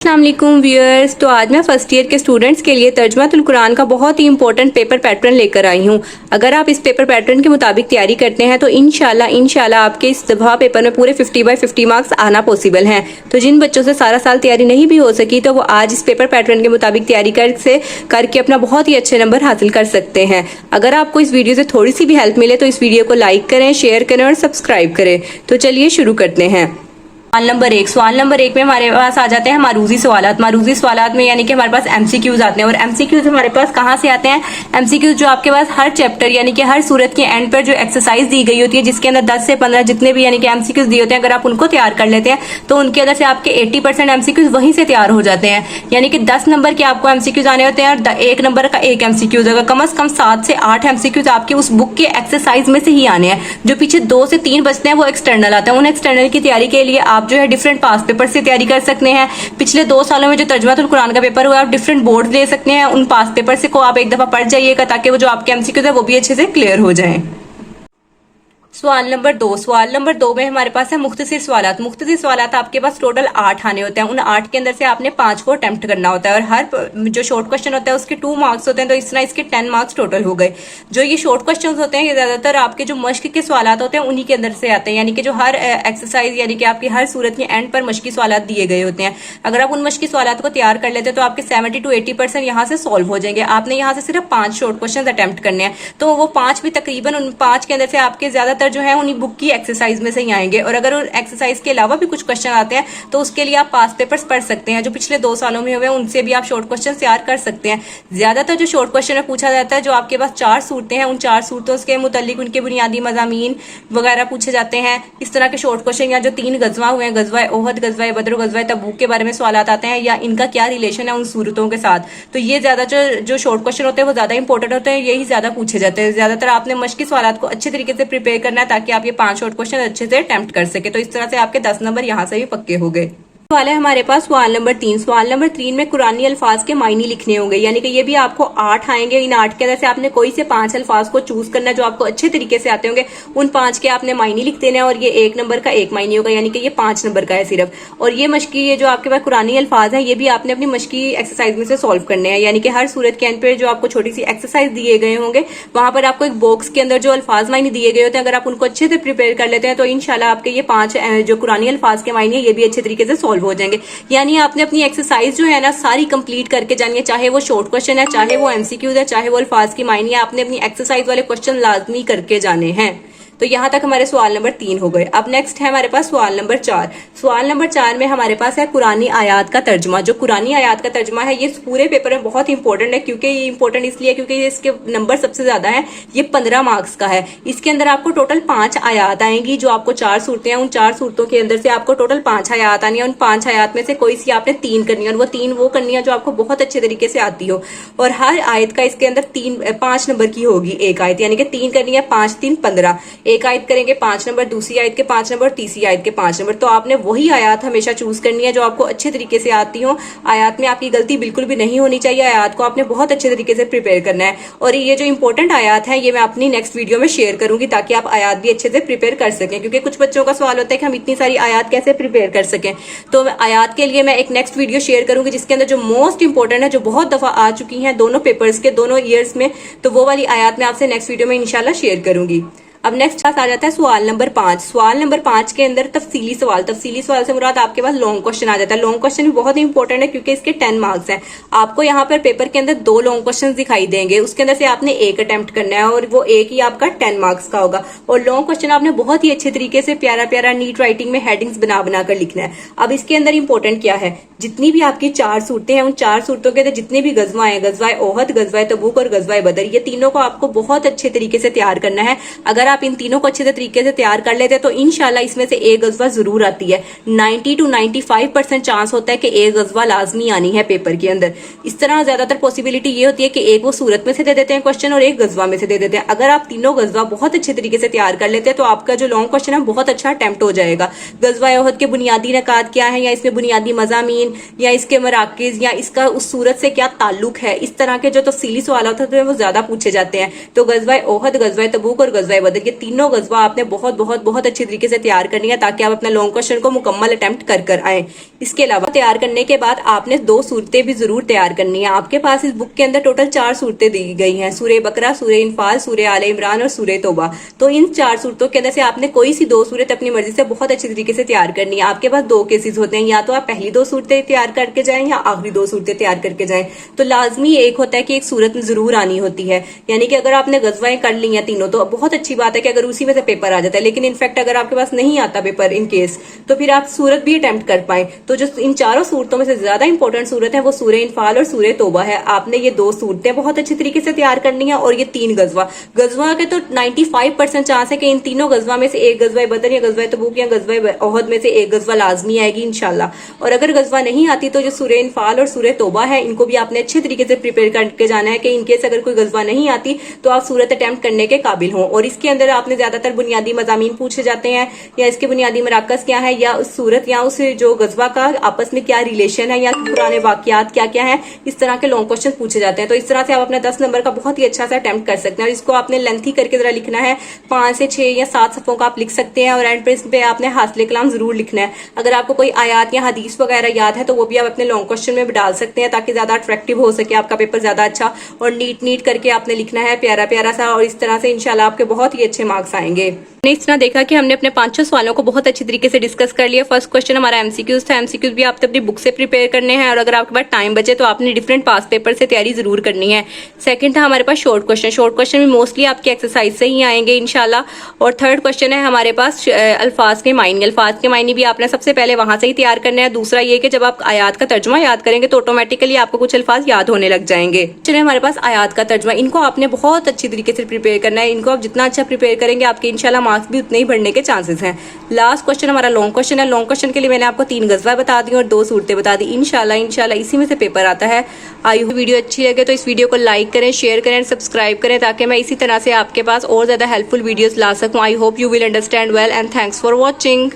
अस्सलामुअलैकुम व्यूअर्स। तो आज मैं फर्स्ट ईयर के स्टूडेंट्स के लिए तर्जुमातुल कुरान का बहुत ही इंपॉर्टेंट पेपर पैटर्न लेकर आई हूँ। अगर आप इस पेपर पैटर्न के मुताबिक तैयारी करते हैं तो इंशाल्लाह आपके इस दफा पेपर में पूरे 50/50 मार्क्स आना पॉसिबल हैं। तो जिन बच्चों से सारा साल तैयारी नहीं भी हो सकी तो वो आज इस पेपर पैटर्न के मुताबिक तैयारी करके अपना बहुत ही अच्छे नंबर हासिल कर सकते हैं। अगर आपको इस वीडियो से थोड़ी सी भी हेल्प मिले तो इस वीडियो को लाइक करें, शेयर करें और सब्सक्राइब करें। तो चलिए शुरू करते हैं। सवाल नंबर एक में हमारे पास आ जाते हैं मारूजी सवालात में यानी कि हमारे पास एमसीक्यूज आते हैं। और एमसीक्यूज हमारे पास कहाँ से आते हैं? एमसीक्यूज जो आपके पास हर चैप्टर यानी कि हर सूरत के एंड पर जो एक्सरसाइज दी गई होती है जिसके अंदर 10 से 15 जितने भी यानी कि एमसीक्यूज दिए होते हैं, अगर आप उनको तैयार कर लेते हैं तो उनके अंदर से आपके 80% एमसीक्यूज वहीं से तैयार हो जाते हैं। यानी कि 10 नंबर के आपको एमसीक्यूज आने होते हैं और 1 नंबर का एक एमसीक्यूज होगा। कम से कम 7 से 8 एमसीक्यूज आपके उस बुक के एक्सरसाइज में से ही आने हैं। जो पीछे 2 से 3 बचते हैं वो एक्सटर्नल आते हैं। उन एक्सटर्नल की तैयारी के लिए आप जो है डिफरेंट पास पेपर से तैयारी कर सकते हैं। पिछले 2 सालों में जो तर्जुमातुल कुरान का पेपर हुआ आप डिफरेंट बोर्ड ले सकते हैं। उन पास पेपर से को आप एक दफा पढ़ जाइएगा ताकि वो जो आपके एमसीक्यूज है वो भी अच्छे से क्लियर हो जाए। सवाल नंबर 2 में हमारे पास है मुख्तसिर सवालात आपके पास टोटल 8 आने होते हैं। उन 8 के अंदर से आपने 5 को अटेम्प्ट करना होता है और हर जो शॉर्ट क्वेश्चन होता है उसके 2 मार्क्स होते हैं। तो इस तरह इसके 10 मार्क्स टोटल हो गए। जो ये शॉर्ट क्वेश्चन होते हैं ये ज्यादातर आपके जो मश्क के सवालात होते हैं उन्हीं के अंदर से आते हैं। यानी कि जो हर एक्सरसाइज यानी कि आपकी हर सूरत के एंड पर मश्की सवालात दिए गए होते हैं। अगर आप उन मश्की सवालात को तैयार कर लेते हैं तो आपके 70 to 80% यहाँ से सॉल्व हो जाएंगे। आपने यहाँ से सिर्फ 5 शॉर्ट क्वेश्चन अटेम्प्ट करने हैं। तो वो 5 भी तकरीबन उन 5 के अंदर से आपके ज्यादातर जो है उन्हीं बुक की एक्सरसाइज में से ही आएंगे। और अगर एक्सरसाइज के अलावा भी कुछ क्वेश्चन आते हैं तो उसके लिए आप पास पेपर्स पढ़ सकते हैं जो पिछले 2 सालों में हुए उनसे भी आप शॉर्ट क्वेश्चन तैयार कर सकते हैं। ज्यादातर जो शॉर्ट क्वेश्चन में पूछा जाता है जो आपके पास 4 सूरतें हैं उन 4 सूरतों के मुतालिक उनके बुनियादी मज़ामीन वगैरह पूछे जाते हैं। इस तरह के शॉर्ट क्वेश्चन या जो 3 गजवा हुए हैं, गजवा ओहद, गजवा बदर, गजवा तबूक के बारे में सवाल आते हैं या इनका क्या रिलेशन है उन सूरतों के साथ। तो ये ज्यादा जो शॉर्ट क्वेश्चन होते हैं वो ज्यादा इंपॉर्टेंट होते हैं, यही ज्यादा पूछे जाते हैं। ज्यादातर आपने मश्की सवाल को अच्छे तरीके से प्रिपेयर करना है ताकि आप ये 5 शॉर्ट क्वेश्चन अच्छे से अटेम्प्ट कर सके। तो इस तरह से आपके 10 नंबर यहाँ से भी पक्के हो गए। सवाल है हमारे पास सवाल नंबर 3 में कुरानी अल्फाज के मायने लिखने होंगे। यानी कि ये भी आपको 8 आएंगे। इन 8 के अंदर से आपने कोई से 5 अल्फाज को चूज करना है जो आपको अच्छे तरीके से आते होंगे। उन 5 के आपने मायने लिख देना है और ये 1 नंबर का एक मायने होगा यानी कि ये 5 नंबर का है सिर्फ। और ये मश्की ये जो आपके पास कुरानी अल्फाज है ये भी आपने अपनी मश्की एक्सरसाइज में से सॉल्व करने हैं। यानी कि हर सूरत के एंड पे जो आपको छोटी सी एक्सरसाइज दिए गए होंगे वहां पर आपको एक बॉक्स के अंदर जो अल्फाज मायने दिए गए होते हैं अगर आप उनको अच्छे से प्रिपेयर कर लेते हैं तो इंशाल्लाह आपके ये 5 जो कुरानी अल्फाज के मायने ये भी अच्छे तरीके से सॉल्व हो जाएंगे। यानी आपने अपनी एक्सरसाइज जो है ना सारी कंप्लीट करके जानी है, चाहे वो शॉर्ट क्वेश्चन है, चाहे वो एमसीक्यूज है, चाहे वो अल्फाज की मायने है, आपने अपनी एक्सरसाइज वाले क्वेश्चन लाजमी करके जाने हैं। तो यहाँ तक हमारे सवाल नंबर 3 हो गए। अब नेक्स्ट है हमारे पास सवाल नंबर 4 में हमारे पास है कुरानी आयात का तर्जुमा। जो कुरानी आयात का तर्जुमा है ये पूरे पेपर में बहुत इंपॉर्टेंट है। क्योंकि ये इंपॉर्टेंट इसलिए क्योंकि इसके नंबर सबसे ज्यादा है। ये 15 मार्क्स का है। इसके अंदर आपको टोटल 5 आयात आएंगी। जो आपको 4 सूरतें हैं उन 4 सूरतों के अंदर से आपको टोटल 5 आयात आनी है। उन 5 आयात में से कोई सी आपने 3 करनी है और वो 3 वो करनी है जो आपको बहुत अच्छे तरीके से आती हो। और हर आयत का इसके अंदर 5 नंबर की होगी एक आयत, यानी कि 3 करनी है, 5 3 15। एक आयत करेंगे 5 नंबर, दूसरी आयत के 5 नंबर, तीसरी आयत के 5 नंबर। तो आपने वही आयत हमेशा चूज करनी है जो आपको अच्छे तरीके से आती हो। आयत में आपकी गलती बिल्कुल भी नहीं होनी चाहिए। आयत को आपने बहुत अच्छे तरीके से प्रिपेयर करना है। और ये जो इंपॉर्टेंट आयत है ये मैं अपनी नेक्स्ट वीडियो में शेयर करूंगी ताकि आप आयत भी अच्छे से प्रिपेयर कर सकें। क्योंकि कुछ बच्चों का सवाल होता है कि हम इतनी सारी आयत कैसे प्रिपेयर कर सकें। तो आयत के लिए मैं एक नेक्स्ट वीडियो शेयर करूंगी जिसके अंदर जो मोस्ट इंपॉर्टेंट है, जो बहुत दफा आ चुकी है दोनों पेपर्स के दोनों ईयर्स में, तो वो वाली आयत मैं आपसे नेक्स्ट वीडियो में इंशाल्लाह शेयर करूंगी। अब नेक्स्ट क्लास आ जाता है सवाल नंबर 5 के अंदर तफसीली सवाल से मुराद आपके पास लॉन्ग क्वेश्चन आ जाता है। लॉन्ग क्वेश्चन भी बहुत इंपॉर्टेंट है क्योंकि इसके 10 मार्क्स हैं। आपको यहाँ पर पेपर के अंदर 2 लॉन्ग क्वेश्चन दिखाई देंगे, उसके अंदर से आपने एक अटेम्प्ट करना है और वो एक ही आपका 10 मार्क्स का होगा। और लॉन्ग क्वेश्चन आपने बहुत ही अच्छे तरीके से प्यारा नीट राइटिंग में हेडिंग्स बना कर लिखना है। अब इसके अंदर इंपॉर्टेंट क्या है, जितनी भी आपकी 4 सूरतें हैं उन 4 सूरतों के अंदर जितने भी गजवा है, गजवा ओहद, गजवा तबूक और गजवा बदर, ये तीनों को आपको बहुत अच्छे तरीके से तैयार करना है। अगर आप इन तीनों को अच्छे तरीके से तैयार कर लेते हैं तो इंशाल्लाह इसमें से एक गजवा जरूर आती है। 90 to 95% चांस होता है कि एक गजवा लाजमी आनी है पेपर के अंदर। इस तरह ज्यादातर पॉसिबिलिटी ये होती है कि एक वो सूरत में से दे देते हैं क्वेश्चन और एक गजवा में से दे देते हैं। अगर आप तीनों गजवा बहुत अच्छे तरीके से तैयार कर लेते हैं तो आपका जो लॉन्ग क्वेश्चन है बहुत अच्छा अटेम्प्ट हो जाएगा। गजवा ओहद के बुनियादी नकात क्या है, या इसमें बुनियादी मज़ामीन, या इसके मराकिज, या इसका उस सूरत से क्या ताल्लुक है, इस तरह के जो तफसीली सवाल होते हैं वो ज्यादा पूछे जाते हैं। तो गजवा ओहद, गजवा तबूक और गजवा बदर अंदर ये तीनों गजवा आपने बहुत बहुत बहुत अच्छी तरीके से तैयार करनी है ताकि आप अपना लॉन्ग क्वेश्चन को मुकम्मल अटेम्प्ट कर आए। इसके अलावा तैयार करने के बाद आपने 2 सूरतें भी जरूर तैयार करनी है। आपके पास इस बुक के अंदर टोटल 4 सूरतें दी गई हैं, सूरह बकरा, सूरह इनफाल, सूरह आले इमरान और सूरह तौबा। तो इन 4 सूरतों के अंदर से आपने कोई सी 2 सूरत अपनी मर्जी से बहुत अच्छी तरीके से तैयार करनी है। आपके पास 2 केसेस होते हैं, या तो आप पहली 2 सूरतें तैयार करके जाएं या आखिरी 2 सूरतें तैयार करके जाएं। तो लाजमी एक होता है कि एक सूरत जरूर आनी होती है, यानी कि अगर आपने गजवाएं कर ली हैं तीनों तो बहुत अच्छी बात है कि अगर उसी में से पेपर आ जाता है। लेकिन इनफैक्ट अगर आपके पास नहीं आता पेपर इन केस, तो फिर आप सूरत भी अटेम्प्ट कर पाए। तो जो इन 4 सूरतों में से ज्यादा इंपॉर्टेंट सूरत है वो सूरह इनफाल और सूरह तौबा है। आपने ये 2 सूरतें बहुत अच्छी तरीके से तैयार करनी है और ये 3 गजवा के तो 95% चांस है कि इन तीनों गजवा में से एक गजवा बदर या गजवा तबूक या गजवा ओहद में से एक गजवा लाजमी आएगी इंशाल्लाह। और अगर गजवा नहीं आती तो जो सूरह इनफाल और सूरह तौबा है इनको भी आपने अच्छे तरीके से प्रिपेयर करके जाना है कि इनकेस अगर कोई गजवा नहीं आती तो आप सूरत अटेम्प्ट करने के काबिल हों। और इसके अंदर आपने ज्यादातर बुनियादी मजामीन पूछे जाते हैं, या इसके बुनियादी मराकज क्या है, या उस सूरत या उस जो गजवा का आपस में क्या रिलेशन है, या पुराने वाकयात क्या क्या है, इस तरह के लॉन्ग क्वेश्चन पूछे जाते हैं। तो इस तरह से आप अपना 10 नंबर का बहुत ही अच्छा सा अटेम्प्ट कर सकते हैं। और इसको आपने लेंथी करके जरा लिखना है, 5 से 6 या 7 सफ़ों का आप लिख सकते हैं। और एंड पे आपने हासिल कलाम जरूर लिखना है। अगर आपको कोई आयात या हदीस वगैरह याद है तो वो भी आप अपने लॉन्ग क्वेश्चन में डाल सकते हैं ताकि ज्यादा अट्रैक्टिव हो सके आपका पेपर, ज्यादा अच्छा और नीट करके आपने लिखना है, प्यारा प्यारा सा। और इस तरह से इंशाल्लाह आपके बहुत ही अच्छे मार्क्स आएंगे। हमने इस तरह देखा कि हमने अपने 5-6 सवालों को बहुत अच्छी तरीके से डिस्कस कर लिया। फर्स्ट क्वेश्चन हमारा एमसीक्यूज था, एमसीक्यूज भी आपने अपनी बुक से प्रिपेयर करने हैं और अगर आपके पास टाइम बचे तो आपने डिफरेंट पास पेपर से तैयारी जरूर करनी है। सेकंड था हमारे पास शॉर्ट क्वेश्चन भी मोस्टली आपकी एक्सरसाइज से ही आएंगे इंशाल्लाह। और थर्ड क्वेश्चन है हमारे पास अल्फाज के मायने भी आपने सबसे पहले वहां से ही तैयार करना है। दूसरा ये कि जब आप आयात का तर्जुमा याद करेंगे तो ऑटोमेटिकली आपको कुछ अल्फाज याद होने लग जाएंगे। चलिए हमारे पास आयात का तर्जुमा, इनको आपने बहुत अच्छी तरीके से प्रिपेयर करना है। इनको आप जितना अच्छा प्रिपेयर करेंगे आपके इंशाल्लाह मार्क्स भी उतने ही बढ़ने के चांसेस हैं। लास्ट क्वेश्चन हमारा लॉन्ग क्वेश्चन है। लॉन्ग क्वेश्चन के लिए मैंने आपको 3 गजवा बता दी और 2 सूरतें बता दी। इंशाल्लाह इसी में से पेपर आता है। आई होप वीडियो अच्छी लगे तो इस वीडियो को लाइक करें, शेयर करें, सब्सक्राइब करें ताकि मैं इसी तरह से आपके पास और ज्यादा हेल्पफुल वीडियोस ला सकूं। I hope you will understand well and thanks for watching.